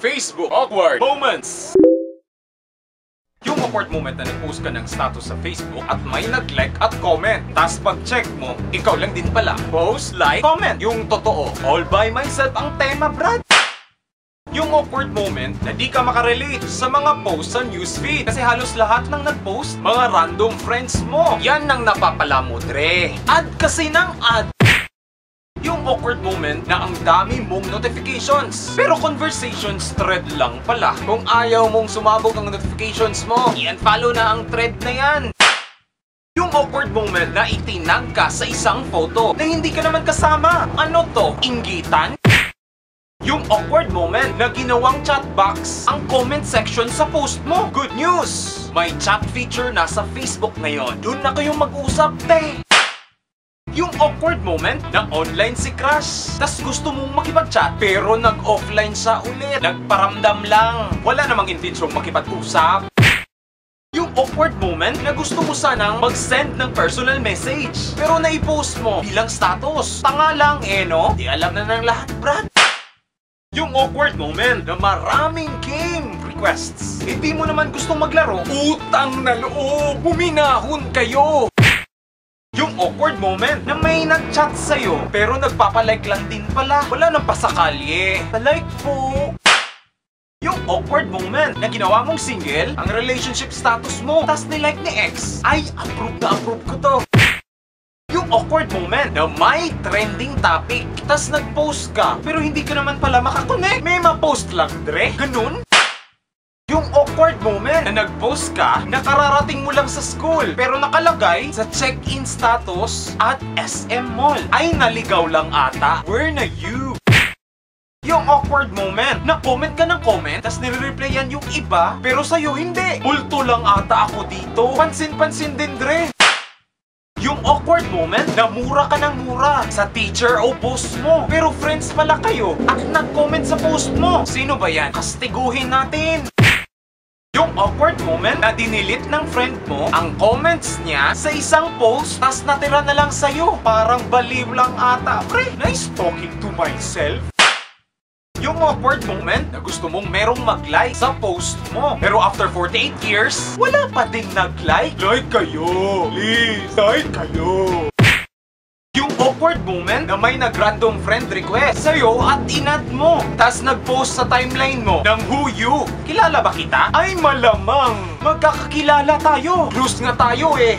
Facebook awkward moments. Yung awkward moment na nag-post ka ng status sa Facebook at may nag-like at comment. Tapos pag-check mo, ikaw lang din pala. Post, like, comment. Yung totoo, all by myself ang tema, brad. Yung awkward moment na di ka makarelate sa mga posts sa newsfeed. Kasi halos lahat ng nag-post, mga random friends mo. Yan ang napapala mo, Dre. Ad kasi ng ad. Yung awkward moment na ang dami mong notifications. Pero conversations thread lang pala. Kung ayaw mong sumabog ang notifications mo, i-unfollow na ang thread na yan. Yung awkward moment na itinag ka sa isang photo na hindi ka naman kasama. Ano to? Inggitan? Yung awkward moment na ginawang chat box ang comment section sa post mo. Good news! May chat feature na sa Facebook ngayon. Doon na kayong mag-usap, te! Yung awkward moment na online si crush. Tas gusto mong makipag-chat pero nag-offline siya ulit. Nagparamdam lang. Wala namang intensyong makipag-usap. Yung awkward moment na gusto mo sanang mag-send ng personal message pero nai-post mo bilang status. Tanga lang no? Di alam na ng lahat, brad. Yung awkward moment na maraming game requests. Hindi mo naman gustong maglaro. Utang na loob. Huminahon kayo. Yung awkward moment na may nag-chat sa'yo pero nagpapalike lang din pala. Wala nang pasakalye. Palike po. Yung awkward moment na ginawa mong single ang relationship status mo tas nilike ni ex. Ay, approve na approve ko to. Yung awkward moment na may trending topic tas nag-post ka pero hindi ka naman pala makakonect. May ma-post lang, Dre. Ganun? Yung awkward moment na nag-post ka, nakararating mo lang sa school pero nakalagay sa check-in status at SM Mall. Ay, naligaw lang ata. Where na you? Yung awkward moment na comment ka ng comment tas nire-replyan yung iba pero sa'yo hindi. Multo lang ata ako dito. Pansin-pansin din, Dre. Yung awkward moment na mura ka ng mura sa teacher o boss mo pero friends pala kayo at nag-comment sa post mo. Sino ba yan? Kastiguhin natin. Yung awkward moment na dinilit ng friend mo ang comments niya sa isang post tas natira na lang sa'yo. Parang baliw lang ata. Pre, nice talking to myself. Yung awkward moment na gusto mong merong mag-like sa post mo pero after 48 years, wala pa din nag-like. Like kayo! Please, like kayo! Yung awkward moment na may nag-random friend request sa'yo at inad mo. Tas nag-post sa timeline mo ng who you. Kilala ba kita? Ay malamang! Magkakakilala tayo. Close nga tayo eh.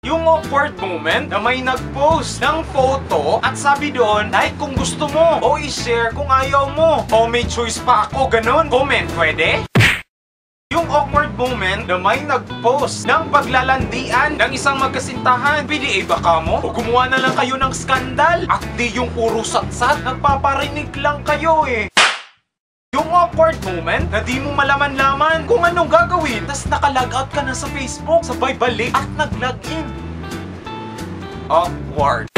Yung awkward moment na may nag-post ng photo at sabi doon, like kung gusto mo o i-share kung ayaw mo. O may choice pa ako, ganun. Comment, pwede? Yung awkward moment na may nag-post ng paglalandian ng isang magkasintahan. PDA ba ka mo? O gumawa na lang kayo ng skandal? At di yung puro satsat, nagpaparinig lang kayo eh. Yung awkward moment na di mo malaman-laman kung anong gagawin tas naka-logout ka na sa Facebook sabay balik at nag-login. Awkward.